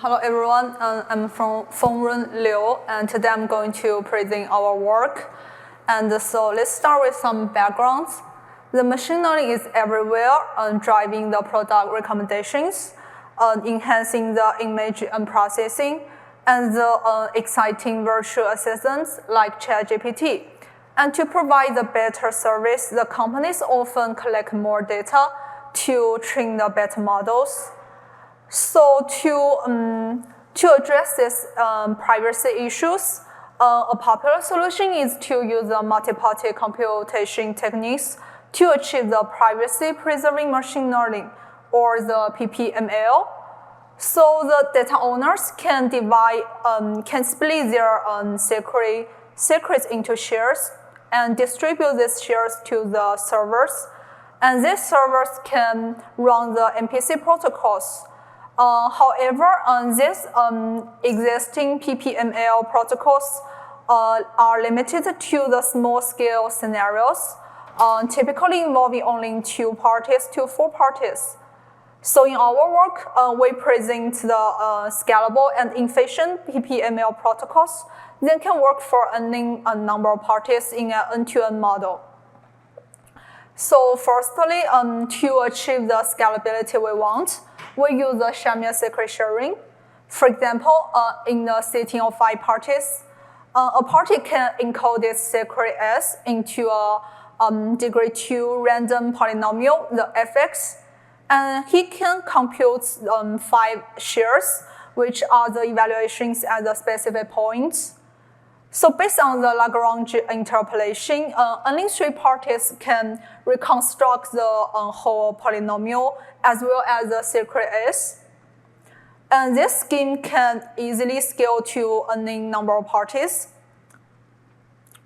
Hello everyone, I'm from Fengrun Liu, and today I'm going to present our work. And so let's start with some backgrounds. The machine learning is everywhere, driving the product recommendations, enhancing the image processing, and the exciting virtual assistants like ChatGPT. And to provide the better service, the companies often collect more data to train the better models. So to address these privacy issues, a popular solution is to use the multi-party computation techniques to achieve the privacy-preserving machine learning, or the PPML. So the data owners can split their secrets into shares and distribute these shares to the servers. And these servers can run the MPC protocols. However, these existing PPML protocols are limited to the small-scale scenarios, typically involving only 2 parties to 4 parties. So in our work, we present the scalable and efficient PPML protocols that can work for any number of parties in an end-to-end model. So firstly, to achieve the scalability we want, we use the Xiang secret sharing. For example, in a setting of 5 parties, a party can encode its secret S into a degree 2 random polynomial, the fx, and he can compute 5 shares, which are the evaluations at the specific points. So based on the Lagrange interpolation, only 3 parties can reconstruct the whole polynomial as well as the secret S. And this scheme can easily scale to any number of parties.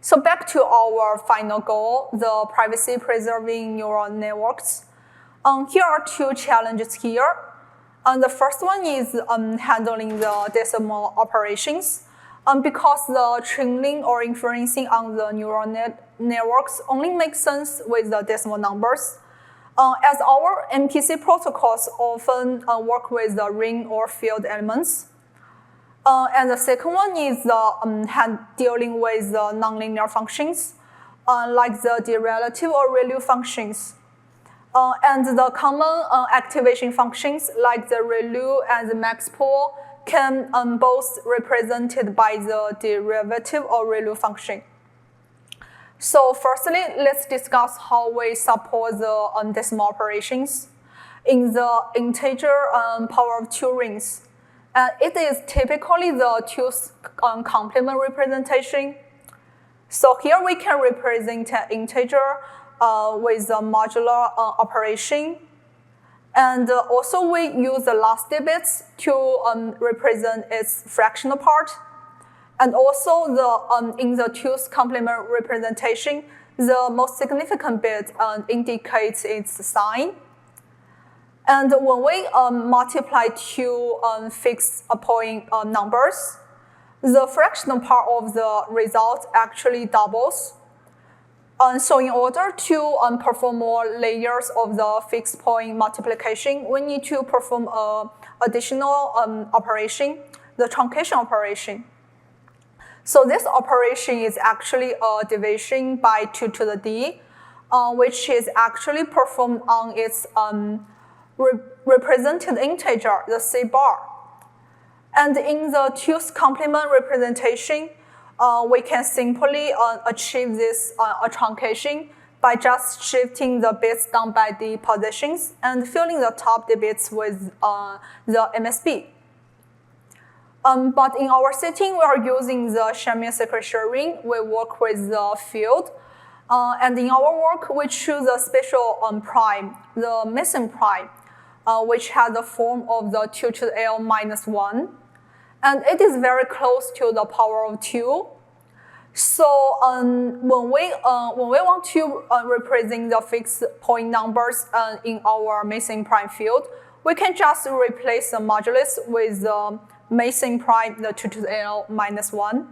So back to our final goal, the privacy-preserving neural networks. Here are 2 challenges here. The first one is handling the decimal operations. Because the training or inferencing on the neural networks only makes sense with the decimal numbers, as our MPC protocols often work with the ring or field elements. And the second one is dealing with the nonlinear functions, like the derivative or ReLU functions. And the common activation functions, like the ReLU and the max pool, can both represented by the derivative or ReLU function. So firstly, let's discuss how we support the decimal operations in the integer power of 2 rings. It is typically the 2's complement representation. So here we can represent an integer with a modular operation. And also we use the last bits to represent its fractional part. And also in the 2's complement representation, the most significant bit indicates its sign. And when we multiply 2 fixed point numbers, the fractional part of the result actually doubles. So in order to perform more layers of the fixed point multiplication, we need to perform an additional operation, the truncation operation. So this operation is actually a division by 2 to the d, which is actually performed on its represented integer, the c bar. And in the 2's complement representation, we can simply achieve this truncation by just shifting the bits down by the positions and filling the top bits with the MSB. But in our setting, we are using the Xiang secret sharing. We work with the field. And in our work, we choose a special prime, the Mersenne prime, which has the form of the 2 to the L minus 1. And it is very close to the power of 2. So when we want to represent the fixed point numbers in our Mersenne prime field, we can just replace the modulus with the Mersenne prime, the 2 to the L minus 1.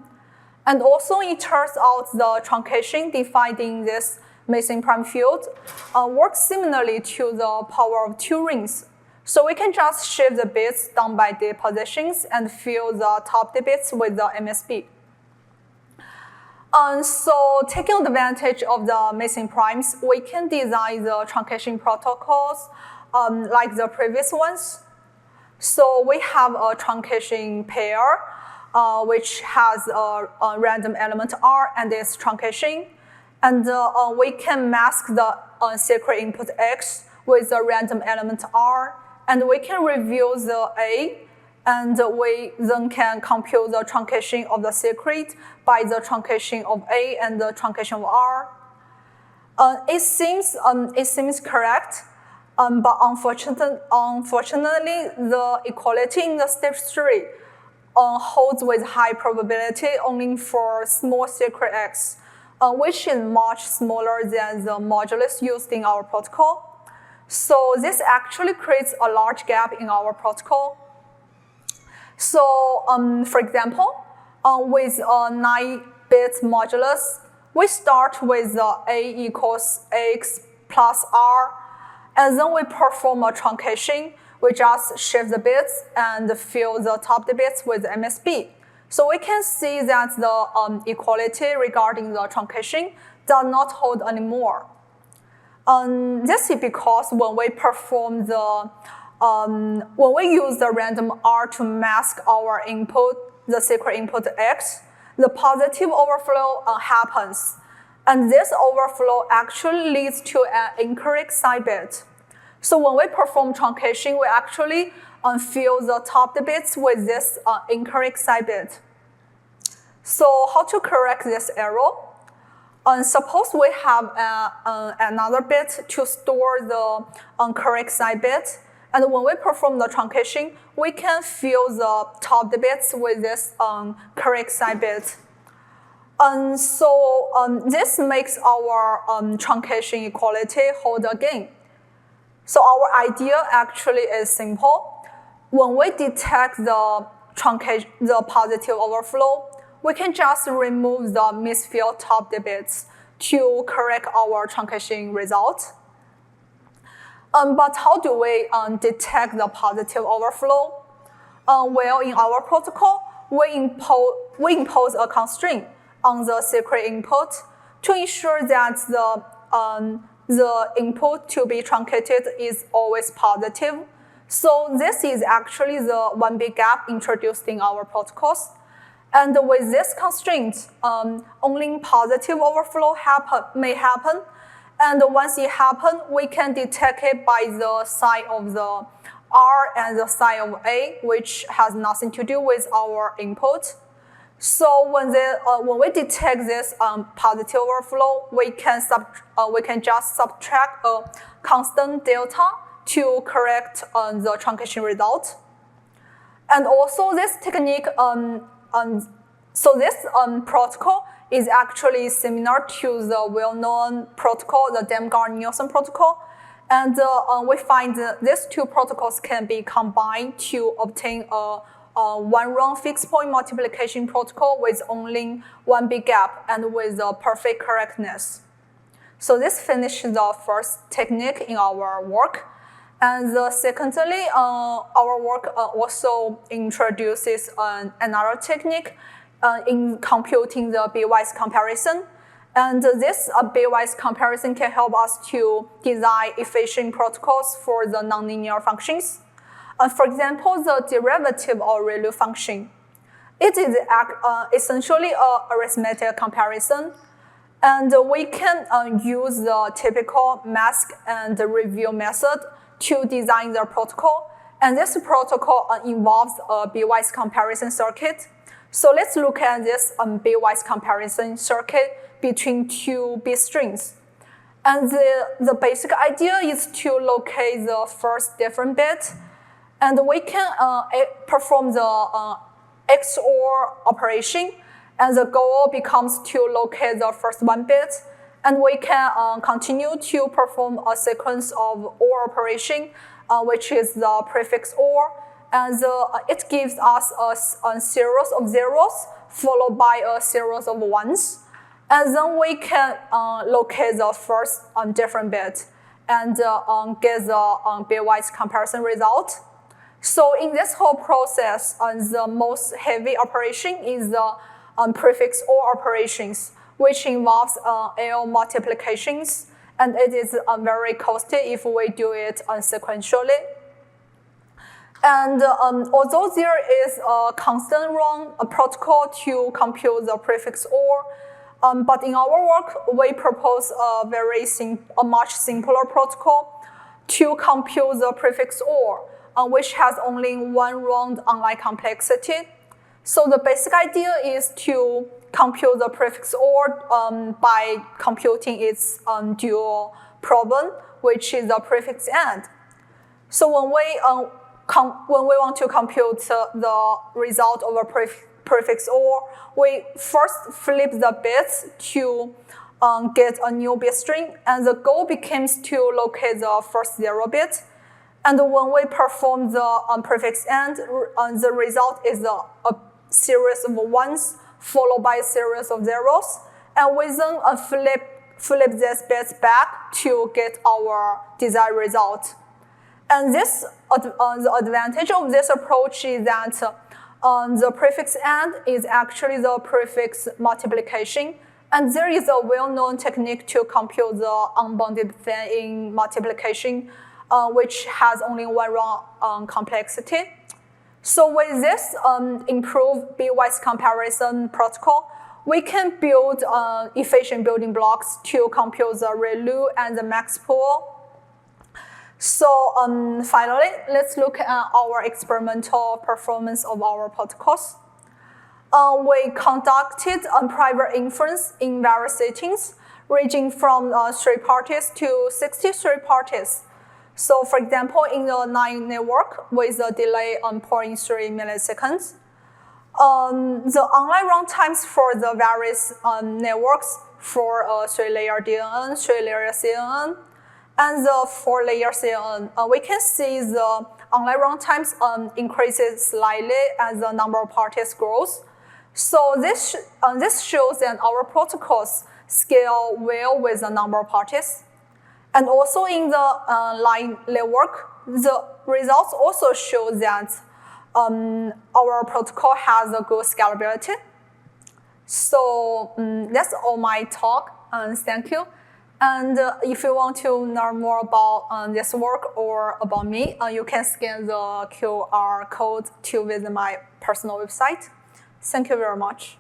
And also it turns out the truncation defined in this Mersenne prime field works similarly to the power of 2 rings. So we can just shift the bits down by the positions and fill the top bits with the MSB. So taking advantage of the missing primes, we can design the truncation protocols like the previous ones. So we have a truncation pair, which has a random element R and its truncation. And we can mask the secret input X with the random element R. And we can reveal the A. And we then can compute the truncation of the secret by the truncation of A and the truncation of R. It seems correct, but unfortunately, the equality in the step 3 holds with high probability only for small secret X, which is much smaller than the modulus used in our protocol. So this actually creates a large gap in our protocol. So, for example, with a 9-bit modulus, we start with A equals X plus R, and then we perform a truncation. We just shift the bits and fill the top bits with MSB. So we can see that the equality regarding the truncation does not hold anymore. This is because when we perform when we use the random R to mask our input, the secret input X, the positive overflow happens. And this overflow actually leads to an incorrect side bit. So when we perform truncation, we actually fill the top bits with this incorrect side bit. So how to correct this error? Suppose we have another bit to store the correct side bit. And when we perform the truncation, we can fill the top bits with this correct side bit. So this makes our truncation equality hold again. So our idea actually is simple. When we detect the positive overflow, we can just remove the misfilled top bits to correct our truncation result. But how do we detect the positive overflow? Well, in our protocol, we impose a constraint on the secret input to ensure that the input to be truncated is always positive. So this is actually the one big gap introduced in our protocols. And with this constraint, only positive overflow may happen. And once it happens, we can detect it by the sign of the R and the sign of A, which has nothing to do with our input. So when we detect this positive overflow, we can just subtract a constant delta to correct the truncation result. And also this technique, so this protocol is actually similar to the well-known protocol, the Damgaard-Nielsen protocol. And we find that these two protocols can be combined to obtain a one-run fixed-point multiplication protocol with only one big gap and with a perfect correctness. So this finishes the first technique in our work. And secondly, our work also introduces another technique in computing the bitwise comparison. And this bitwise comparison can help us to design efficient protocols for the nonlinear functions. For example, the derivative of ReLU function. It is essentially an arithmetic comparison. And we can use the typical mask and reveal method to design the protocol. And this protocol involves a bitwise comparison circuit. So let's look at this bitwise comparison circuit between two bit strings. And the basic idea is to locate the first different bit. And we can perform the XOR operation. And the goal becomes to locate the first one bit. And we can continue to perform a sequence of OR operation, which is the prefix OR. And it gives us a series of zeros followed by a series of ones. And then we can locate the first different bit. and get the bitwise comparison result. So in this whole process, the most heavy operation is the prefix OR operations, which involves L multiplications, and it is very costly if we do it sequentially. And although there is a constant run protocol to compute the prefix OR, but in our work, we propose a much simpler protocol to compute the prefix OR, which has only one round online complexity. So the basic idea is to compute the prefix OR by computing its dual problem, which is the prefix AND. So when we want to compute the result of a prefix OR, we first flip the bits to get a new bit string, and the goal becomes to locate the first 0 bit. And when we perform the prefix AND, the result is a series of 1s followed by a series of 0s, and we then flip these bits back to get our desired result. And this the advantage of this approach is that the prefix AND is actually the prefix multiplication, and there is a well-known technique to compute the unbounded fan-in multiplication, which has only one round complexity. So with this improved bitwise comparison protocol, we can build efficient building blocks to compute the ReLU and the max pool. So finally, let's look at our experimental performance of our protocols. We conducted private inference in various settings, ranging from 3 parties to 63 parties. So for example, in the 9 network with a delay on 0.3 milliseconds, the online runtimes for the various networks for 3-layer DNN, 3-layer CNN, and the 4-layer CNN, we can see the online runtimes increases slightly as the number of parties grows. So this shows that our protocols scale well with the number of parties. And also in the line network, the results also show that our protocol has a good scalability. So that's all my talk, and thank you. And if you want to learn more about this work or about me, you can scan the QR code to visit my personal website. Thank you very much.